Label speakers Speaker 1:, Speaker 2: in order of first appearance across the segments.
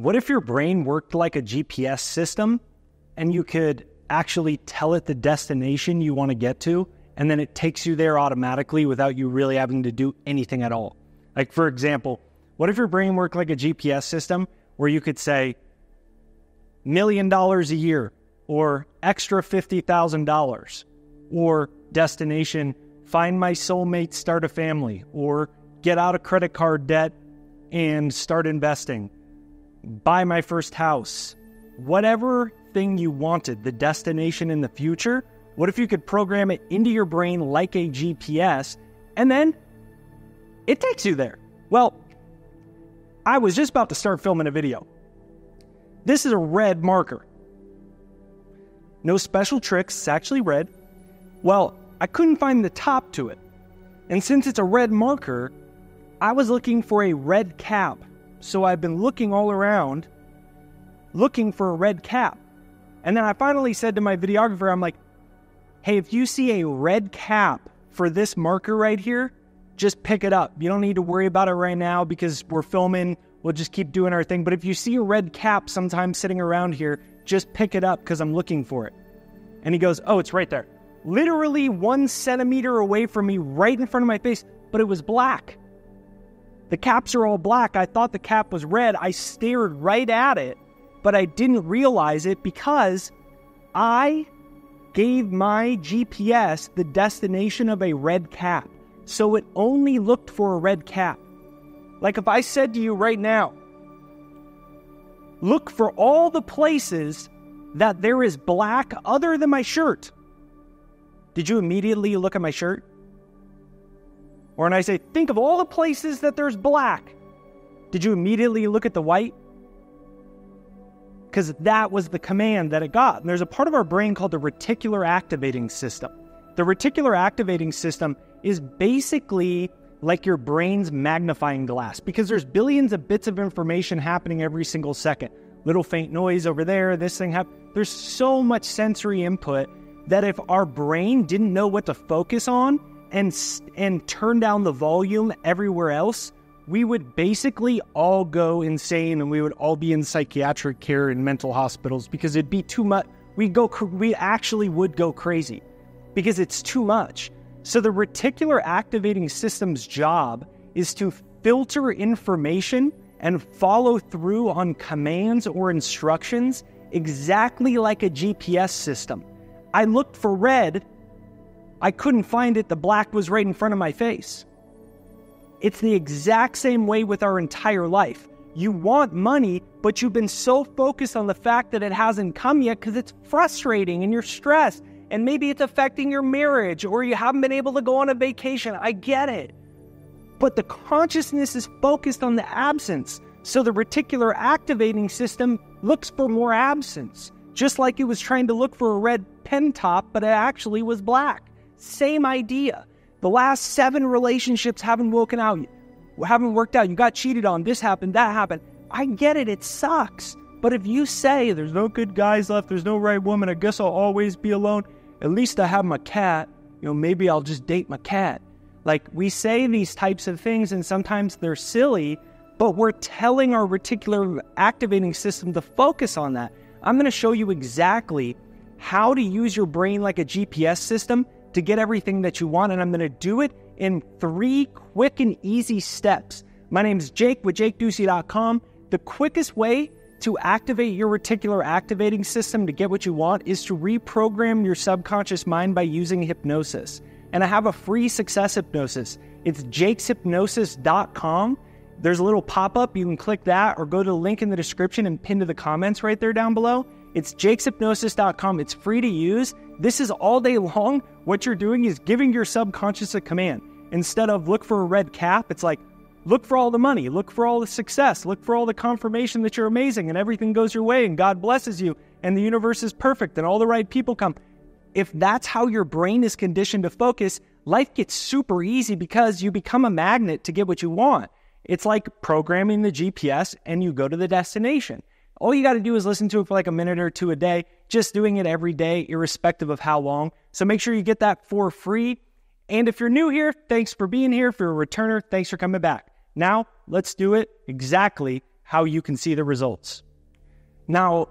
Speaker 1: What if your brain worked like a GPS system and you could actually tell it the destination you want to get to, and then it takes you there automatically without you really having to do anything at all? Like, for example, what if your brain worked like a GPS system where you could say, $1 million a year, or extra $50,000, or destination, find my soulmate, start a family, or get out of credit card debt and start investing, buy my first house, whatever thing you wanted, the destination in the future. What if you could program it into your brain like a GPS, and then it takes you there? Well, I was just about to start filming a video. This is a red marker. No special tricks, it's actually red. Well, I couldn't find the top to it. And since it's a red marker, I was looking for a red cap. So I've been looking all around, looking for a red cap. And then I finally said to my videographer, I'm like, hey, if you see a red cap for this marker right here, just pick it up. You don't need to worry about it right now because we're filming. We'll just keep doing our thing. But if you see a red cap sometime sitting around here, just pick it up because I'm looking for it. And he goes, oh, it's right there. Literally 1 centimeter away from me, right in front of my face, but it was black. The caps are all black. I thought the cap was red. I stared right at it, but I didn't realize it because I gave my GPS the destination of a red cap. So it only looked for a red cap. Like if I said to you right now, look for all the places that there is black other than my shirt. Did you immediately look at my shirt? Or when I say, think of all the places that there's black, did you immediately look at the white? Because that was the command that it got. And there's a part of our brain called the reticular activating system. The reticular activating system is basically like your brain's magnifying glass, because there's billions of bits of information happening every single second. Little faint noise over there, this thing happened. There's so much sensory input that if our brain didn't know what to focus on and turn down the volume everywhere else, we would basically all go insane and we would all be in psychiatric care in mental hospitals because it'd be too much. We actually would go crazy because it's too much. So the reticular activating system's job is to filter information and follow through on commands or instructions exactly like a GPS system. I looked for red, I couldn't find it, the black was right in front of my face. It's the exact same way with our entire life. You want money, but you've been so focused on the fact that it hasn't come yet because it's frustrating and you're stressed. And maybe it's affecting your marriage or you haven't been able to go on a vacation. I get it. But the consciousness is focused on the absence. So the reticular activating system looks for more absence. Just like it was trying to look for a red pen top, but it actually was black. Same idea. The last 7 relationships haven't worked out. You got cheated on. This happened, that happened. I get it. It sucks. But if you say there's no good guys left, there's no right woman, I guess I'll always be alone. At least I have my cat. Maybe I'll just date my cat. Like, we say these types of things and sometimes they're silly, but we're telling our reticular activating system to focus on that. I'm going to show you exactly how to use your brain like a GPS system to get everything that you want, and I'm going to do it in 3 quick and easy steps. My name is Jake with JakeDucey.com. The quickest way to activate your reticular activating system to get what you want is to reprogram your subconscious mind by using hypnosis. And I have a free success hypnosis. It's jakeshypnosis.com. There's a little pop-up. You can click that or go to the link in the description and pin to the comments right there down below. It's jakeshypnosis.com. It's free to use. This is all day long. What you're doing is giving your subconscious a command. Instead of look for a red cap, it's like, look for all the money, look for all the success, look for all the confirmation that you're amazing and everything goes your way and God blesses you and the universe is perfect and all the right people come. If that's how your brain is conditioned to focus, life gets super easy because you become a magnet to get what you want. It's like programming the GPS and you go to the destination. All you got to do is listen to it for like a minute or 2 a day, just doing it every day, irrespective of how long. So make sure you get that for free. And if you're new here, thanks for being here. If you're a returner, thanks for coming back. Now, let's do it exactly how you can see the results. Now,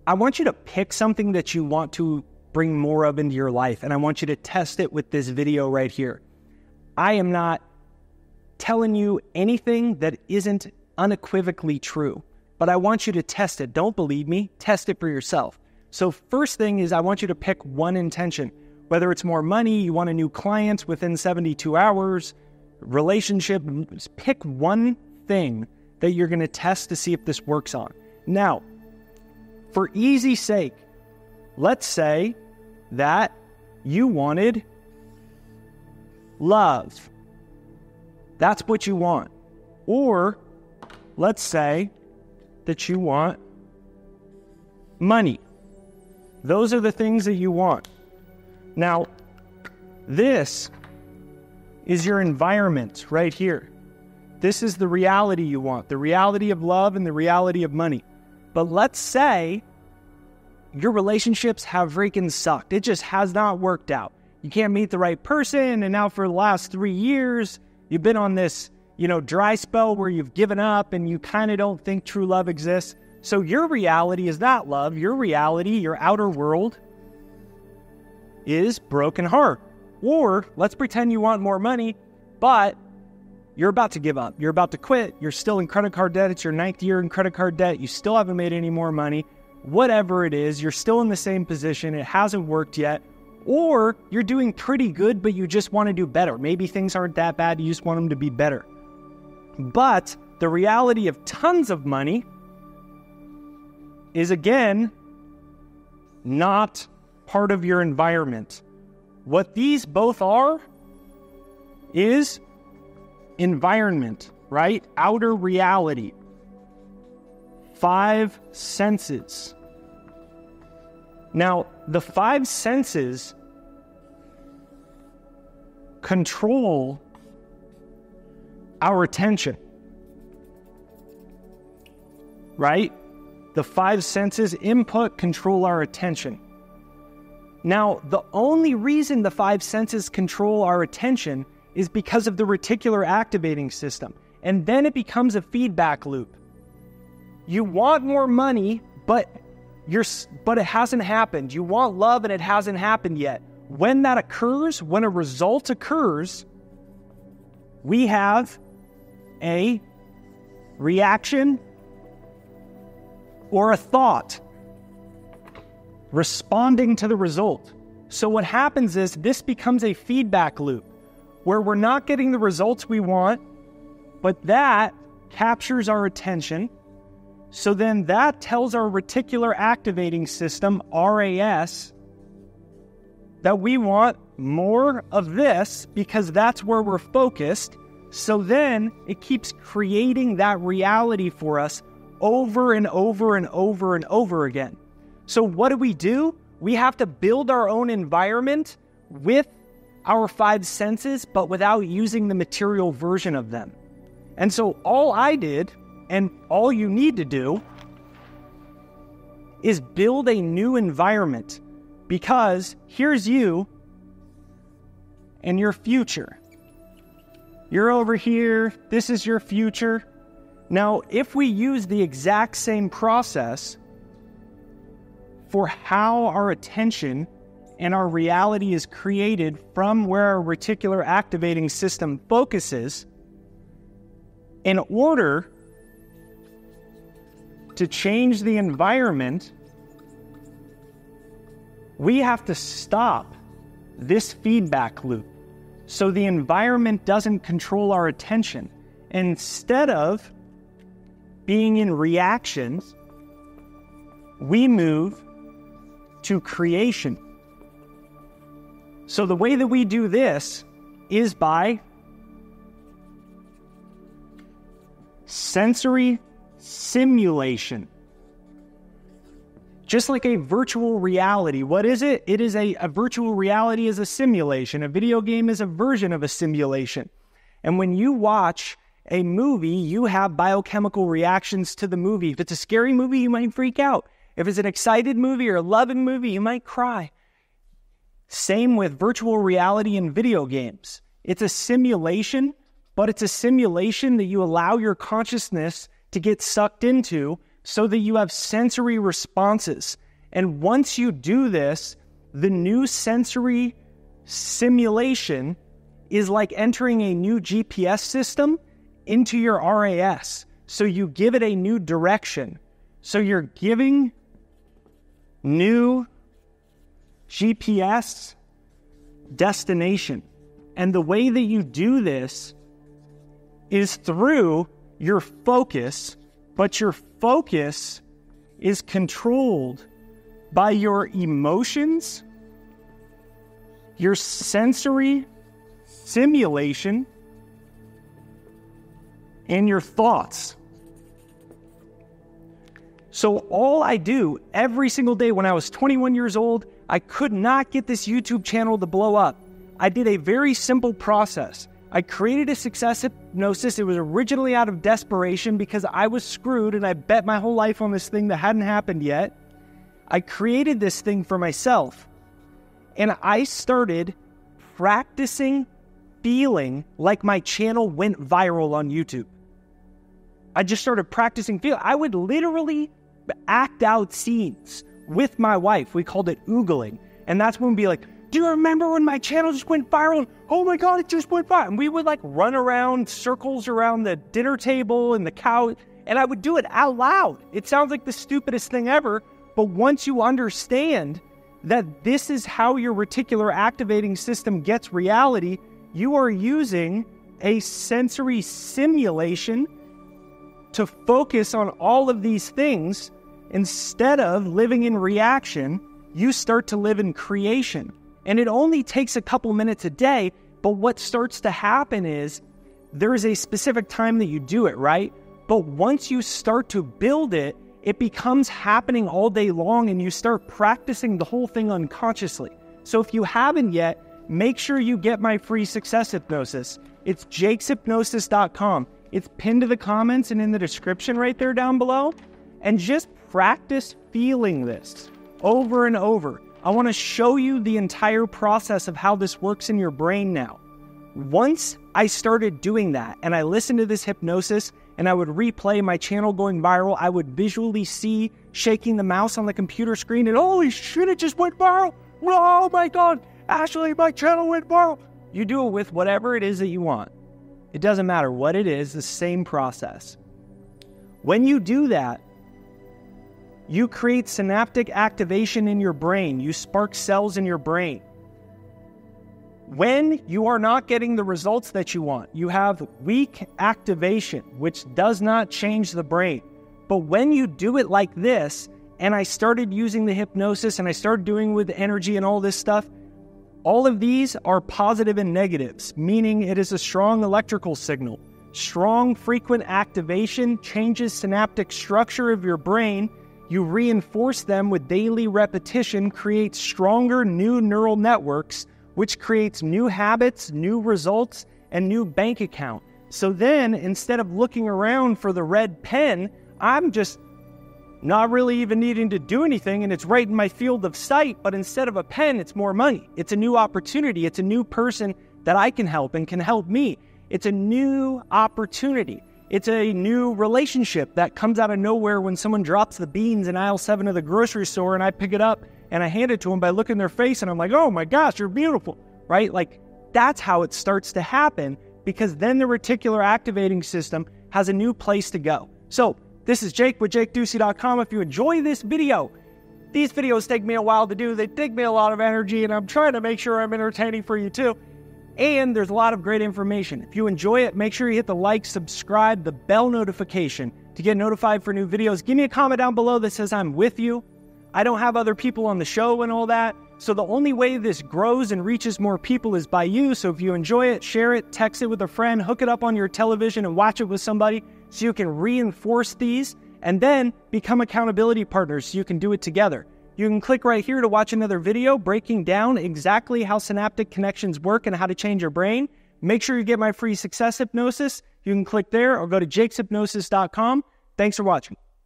Speaker 1: I want you to pick something that you want to bring more of into your life, and I want you to test it with this video right here. I am not telling you anything that isn't unequivocally true, but I want you to test it. Don't believe me, test it for yourself. So first thing is I want you to pick one intention, whether it's more money, you want a new client within 72 hours, relationship, pick one thing that you're going to test to see if this works on. Now, for easy sake, let's say that you wanted love. That's what you want. Or let's say that you want money. Those are the things that you want. Now, this is your environment right here. This is the reality you want, the reality of love and the reality of money. But let's say your relationships have freaking sucked. It just has not worked out. You can't meet the right person, and now for the last 3 years, you've been on this, dry spell where you've given up and you kind of don't think true love exists. So your reality is not love. Your reality, your outer world, is broken heart. Or let's pretend you want more money, but you're about to give up. You're about to quit. You're still in credit card debt. It's your 9th year in credit card debt. You still haven't made any more money. Whatever it is, you're still in the same position. It hasn't worked yet. Or you're doing pretty good, but you just want to do better. Maybe things aren't that bad. You just want them to be better. But the reality of tons of money is, again, not part of your environment. What these both are is environment, right? Outer reality. 5 senses. Now, the 5 senses control our attention, right? The 5 senses input control our attention. Now, the only reason the 5 senses control our attention is because of the reticular activating system. And then it becomes a feedback loop. You want more money, but it hasn't happened. You want love and it hasn't happened yet. When that occurs, when a result occurs, we have a reaction or a thought responding to the result. So what happens is this becomes a feedback loop where we're not getting the results we want, but that captures our attention. So then that tells our reticular activating system, RAS, that we want more of this because that's where we're focused. So then it keeps creating that reality for us over and over and over and over again. So what do? We have to build our own environment with our 5 senses, but without using the material version of them. And so all I did, and all you need to do, is build a new environment, because here's you and your future. You're over here, this is your future. Now, if we use the exact same process for how our attention and our reality is created from where our reticular activating system focuses, in order to change the environment, we have to stop this feedback loop so the environment doesn't control our attention. Instead of being in reactions, we move to creation. So the way that we do this is by sensory simulation. Just like a virtual reality. What is it? It is a virtual reality is a simulation. A video game is a version of a simulation. And when you watch a movie, you have biochemical reactions to the movie. If it's a scary movie, you might freak out. If it's an excited movie or a loving movie, you might cry. Same with virtual reality and video games. It's a simulation, but it's a simulation that you allow your consciousness to get sucked into so that you have sensory responses. And once you do this, the new sensory simulation is like entering a new GPS system into your RAS. So you give it a new direction. So you're giving new GPS destination. And the way that you do this is through your focus, but your focus is controlled by your emotions, your sensory simulation, and your thoughts. So all I do every single day when I was 21 years old, I could not get this YouTube channel to blow up. I did a very simple process. I created a success hypnosis. It was originally out of desperation because I was screwed and I bet my whole life on this thing that hadn't happened yet. I created this thing for myself and I started practicing feeling like my channel went viral on YouTube. I just started practicing feeling. I would literally act out scenes with my wife. We called it oogling. And that's when we'd be like, do you remember when my channel just went viral? Oh my God, it just went viral. And we would like run around circles around the dinner table and the couch. And I would do it out loud. It sounds like the stupidest thing ever. But once you understand that this is how your reticular activating system gets reality, you are using a sensory simulation to focus on all of these things. Instead of living in reaction, you start to live in creation. And it only takes a couple minutes a day, but what starts to happen is there is a specific time that you do it, right? But once you start to build it, it becomes happening all day long and you start practicing the whole thing unconsciously. So if you haven't yet, make sure you get my free success hypnosis. It's jakeshypnosis.com. It's pinned to the comments and in the description right there down below. And just practice feeling this over and over. I want to show you the entire process of how this works in your brain now. Once I started doing that and I listened to this hypnosis and I would replay my channel going viral, I would visually see shaking the mouse on the computer screen and holy shit, it just went viral. Oh my God, Ashley, my channel went viral. You do it with whatever it is that you want. It doesn't matter what it is, the same process. When you do that, you create synaptic activation in your brain. You spark cells in your brain. When you are not getting the results that you want, you have weak activation, which does not change the brain. But when you do it like this, and I started using the hypnosis and I started doing with energy and all this stuff, all of these are positive and negatives, meaning it is a strong electrical signal. Strong frequent activation changes synaptic structure of your brain. You reinforce them with daily repetition, creates stronger new neural networks, which creates new habits, new results, and new bank account. So then, instead of looking around for the red pen, I'm just not really even needing to do anything, and it's right in my field of sight, but instead of a pen, it's more money. It's a new opportunity. It's a new person that I can help and can help me. It's a new opportunity. It's a new relationship that comes out of nowhere when someone drops the beans in aisle 7 of the grocery store and I pick it up and I hand it to them by looking in their face and I'm like, oh my gosh, you're beautiful, right? Like that's how it starts to happen because then the reticular activating system has a new place to go. So this is Jake with JakeDucey.com. If you enjoy this video, these videos take me a while to do. They take me a lot of energy and I'm trying to make sure I'm entertaining for you too. And there's a lot of great information. If you enjoy it, make sure you hit the like, subscribe, the bell notification to get notified for new videos. Give me a comment down below that says I'm with you. I don't have other people on the show and all that. So the only way this grows and reaches more people is by you. So if you enjoy it, share it, text it with a friend, hook it up on your television and watch it with somebody so you can reinforce these and then become accountability partners so you can do it together. You can click right here to watch another video breaking down exactly how synaptic connections work and how to change your brain. Make sure you get my free success hypnosis. You can click there or go to jakeshypnosis.com. Thanks for watching.